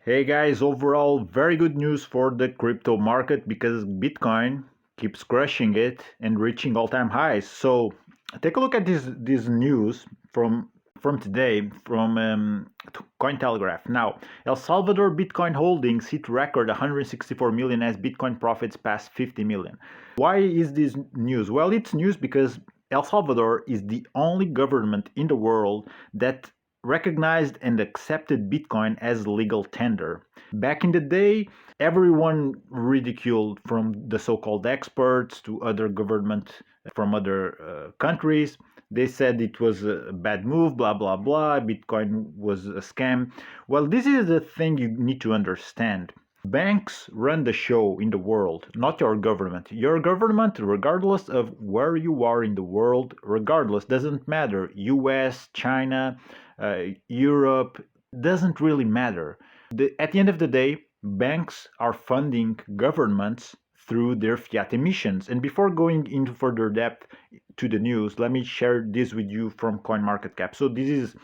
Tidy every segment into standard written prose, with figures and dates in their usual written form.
Hey guys, overall very good news for the crypto market because Bitcoin keeps crushing it and reaching all-time highs. So take a look at this news from today from Cointelegraph. Now, El Salvador Bitcoin holdings hit record 164 million as Bitcoin profits passed 50 million. Why is this news? Well, it's news because El Salvador is the only government in the world that recognized and accepted Bitcoin as legal tender. Back in the day, everyone ridiculed, from the so-called experts to other government from other countries. They said it was a bad move, blah, blah, blah. Bitcoin was a scam. Well, this is the thing you need to understand. Banks run the show in the world, not your government. Your government, regardless of where you are in the world, regardless, doesn't matter. US, China, Europe, doesn't really matter. At the end of the day, banks are funding governments through their fiat emissions. And before going into further depth to the news, let me share this with you from CoinMarketCap. So this is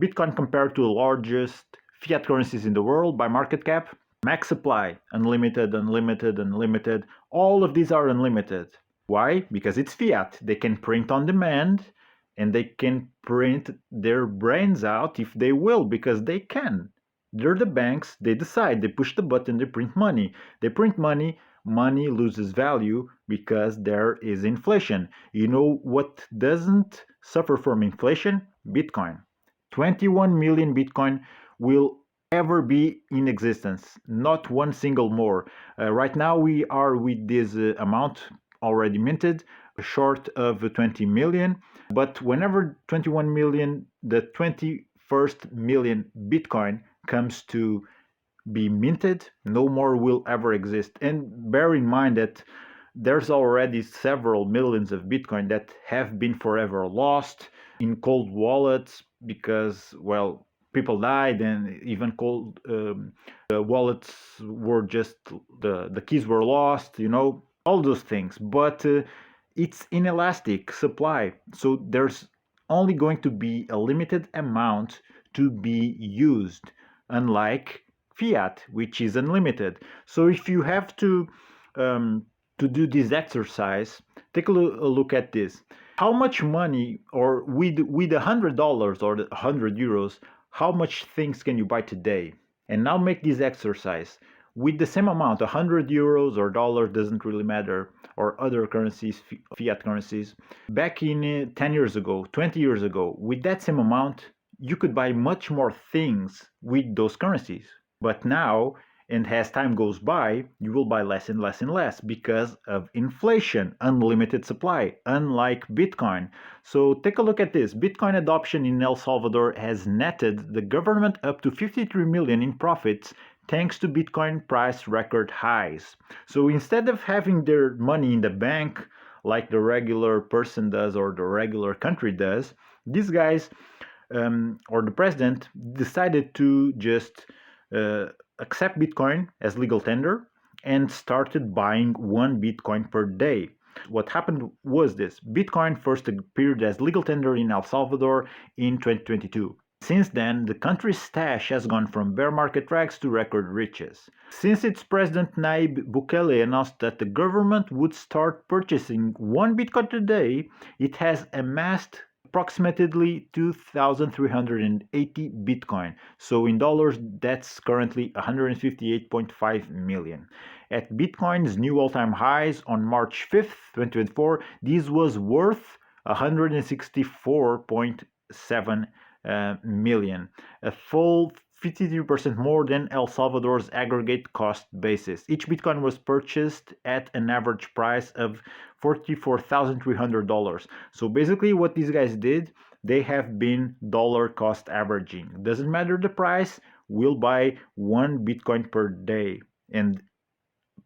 Bitcoin compared to the largest fiat currencies in the world by market cap. Max supply, unlimited, unlimited, unlimited. All of these are unlimited. Why? Because it's fiat. They can print on demand and they can print their brains out if they will, because they can. They're the banks, they decide, they push the button, they print money. They print money, money loses value because there is inflation. You know what doesn't suffer from inflation? Bitcoin. 21 million Bitcoin will ever be in existence, not one single more. Right now we are with this amount already minted, short of 20 million, but whenever 21 million, the 21st million Bitcoin comes to be minted, no more will ever exist. And bear in mind that there's already several millions of Bitcoin that have been forever lost in cold wallets because, well, people died, and even cold wallets were just the keys were lost, all those things. But it's inelastic supply, so there's only going to be a limited amount to be used, unlike fiat, which is unlimited. So if you have to do this exercise, take a look at this. How much money, or with $100 or €100, how much things can you buy today? And now make this exercise with the same amount, €100 or dollars, doesn't really matter, or other currencies, fiat currencies. Back in 10 years ago, 20 years ago, with that same amount, you could buy much more things with those currencies. But now, and as time goes by, you will buy less and less and less because of inflation, unlimited supply, unlike Bitcoin. So take a look at this. Bitcoin adoption in El Salvador has netted the government up to 53 million in profits thanks to Bitcoin price record highs. So instead of having their money in the bank like the regular person does or the regular country does, these guys or the president decided to just accept Bitcoin as legal tender and started buying 1 Bitcoin per day. What happened was this. Bitcoin first appeared as legal tender in El Salvador in 2022. Since then, the country's stash has gone from bear market rags to record riches. Since its president Nayib Bukele announced that the government would start purchasing 1 Bitcoin a day, it has amassed approximately 2,380 Bitcoin. So in dollars, that's currently 158.5 million. At Bitcoin's new all-time highs on March 5th, 2024, this was worth 164.7 million, a full 53% more than El Salvador's aggregate cost basis. Each Bitcoin was purchased at an average price of $44,300. So basically what these guys did, they have been dollar cost averaging. Doesn't matter the price, we'll buy 1 Bitcoin per day. And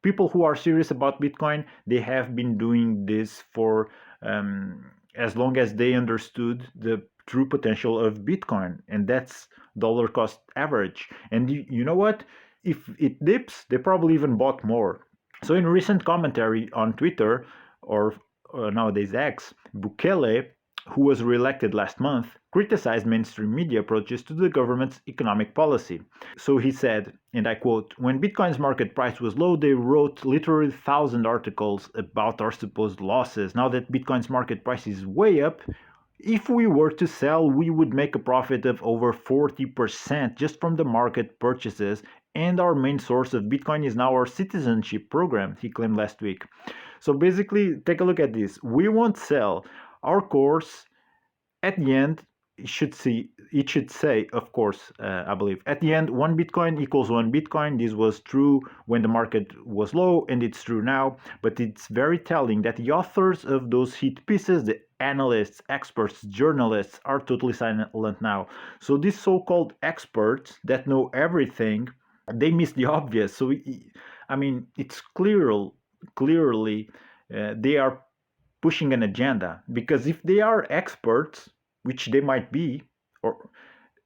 people who are serious about Bitcoin, they have been doing this for as long as they understood the true potential of Bitcoin, and that's dollar cost average. And you know what? If it dips, they probably even bought more. So in recent commentary on Twitter, or nowadays X, Bukele who was re-elected last month, criticized mainstream media approaches to the government's economic policy. So he said, and I quote, "When Bitcoin's market price was low, they wrote literally 1,000 articles about our supposed losses. Now that Bitcoin's market price is way up, if we were to sell, we would make a profit of over 40% just from the market purchases, and our main source of Bitcoin is now our citizenship program," he claimed last week. So basically, take a look at this. We won't sell. Our course, at the end, it should say, of course, I believe, at the end, one Bitcoin equals one Bitcoin. This was true when the market was low, and it's true now. But it's very telling that the authors of those hit pieces, the analysts, experts, journalists, are totally silent now. So these so-called experts that know everything, they miss the obvious. So I mean, it's clearly they are pushing an agenda, because if they are experts, which they might be, or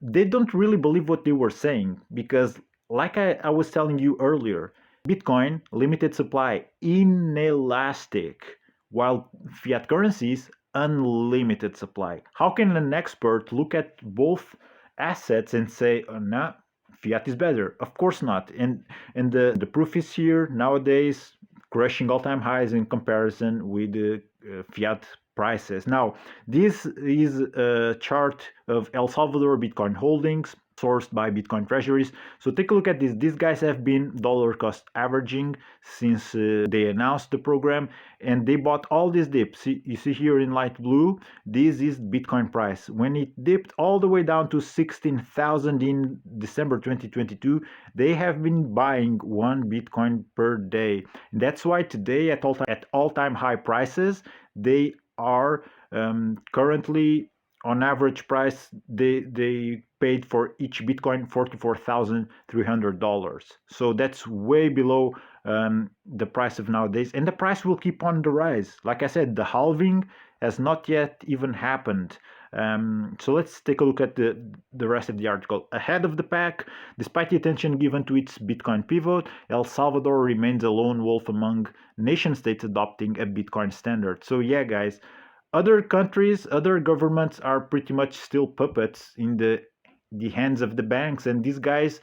they don't really believe what they were saying, because like I was telling you earlier, Bitcoin, limited supply, inelastic, while fiat currencies, unlimited supply. How can an expert look at both assets and say, oh, nah, fiat is better? Of course not. And the proof is here nowadays, crushing all-time highs in comparison with the fiat prices. Now, this is a chart of El Salvador Bitcoin holdings sourced by Bitcoin treasuries. So take a look at this. These guys have been dollar cost averaging since they announced the program, and they bought all these dips. You see here in light blue, this is Bitcoin price. When it dipped all the way down to 16,000 in December 2022, they have been buying one Bitcoin per day. And that's why today at all-time high prices, they are currently on average price, they paid for each Bitcoin $44,300. So that's way below the price of nowadays, and the price will keep on the rise. Like I said, the halving has not yet even happened. So let's take a look at the rest of the article. Ahead of the pack, despite the attention given to its Bitcoin pivot, El Salvador remains a lone wolf among nation states adopting a Bitcoin standard. So yeah, guys, other countries, other governments are pretty much still puppets in the hands of the banks, and these guys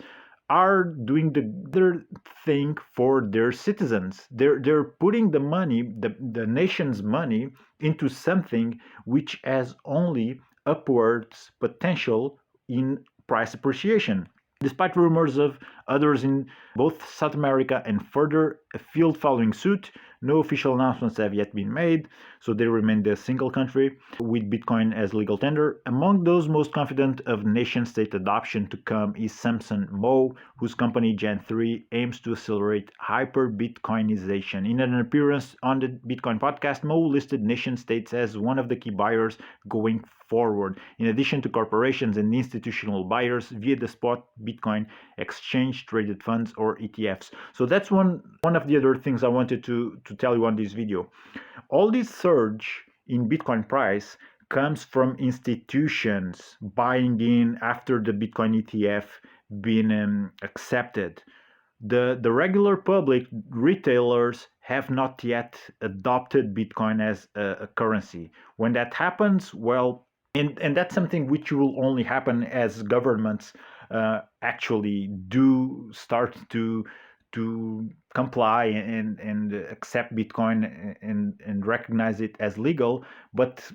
are doing their thing for their citizens. They're putting the money, the nation's money, into something which has only upwards potential in price appreciation. Despite rumors of others in both South America and further afield following suit, no official announcements have yet been made, so they remain the single country with Bitcoin as legal tender. Among those most confident of nation-state adoption to come is Samson Moe, whose company Gen3 aims to accelerate hyper-Bitcoinization. In an appearance on the Bitcoin podcast, Moe listed nation-states as one of the key buyers going forward, in addition to corporations and institutional buyers via the spot Bitcoin exchange traded funds or ETFs. So that's one of the other things I wanted to tell you on this video. All this surge in Bitcoin price comes from institutions buying in after the Bitcoin ETF been accepted. The regular public, retailers, have not yet adopted Bitcoin as a currency. When that happens, well, and that's something which will only happen as governments actually do start to comply and accept Bitcoin and recognize it as legal. But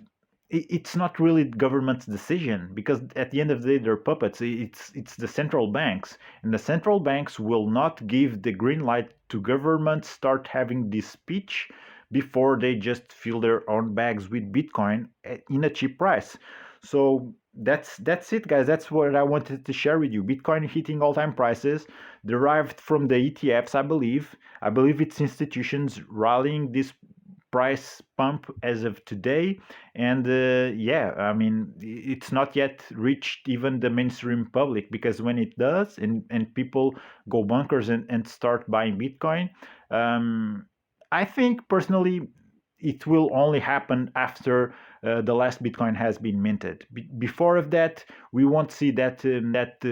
it's not really government's decision, because at the end of the day, they're puppets. It's the central banks, and the central banks will not give the green light to governments start having this speech before they just fill their own bags with Bitcoin in a cheap price. So that's it, guys. That's what I wanted to share with you. Bitcoin hitting all-time prices, derived from the ETFs, I believe. I believe it's institutions rallying this price pump as of today. And yeah, I mean, it's not yet reached even the mainstream public, because when it does, and people go bonkers and start buying Bitcoin, I think personally it will only happen after the last Bitcoin has been minted. Before of that, we won't see that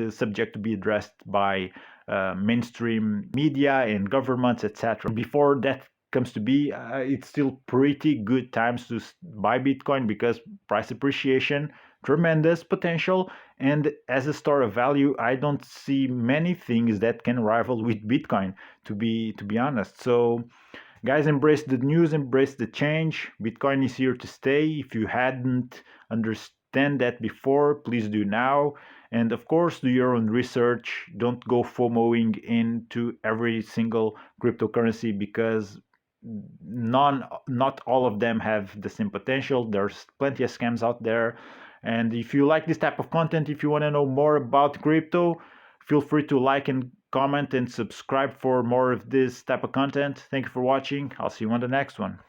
subject to be addressed by mainstream media and governments, etc. Before that comes to be, it's still pretty good times to buy Bitcoin because price appreciation, tremendous potential, and as a store of value, I don't see many things that can rival with Bitcoin. To be honest, so guys, embrace the news, embrace the change. Bitcoin is here to stay. If you hadn't understand that before, please do now. And of course, do your own research. Don't go FOMOing into every single cryptocurrency because not all of them have the same potential. There's plenty of scams out there. And if you like this type of content, if you want to know more about crypto, feel free to like and comment and subscribe for more of this type of content. Thank you for watching. I'll see you on the next one.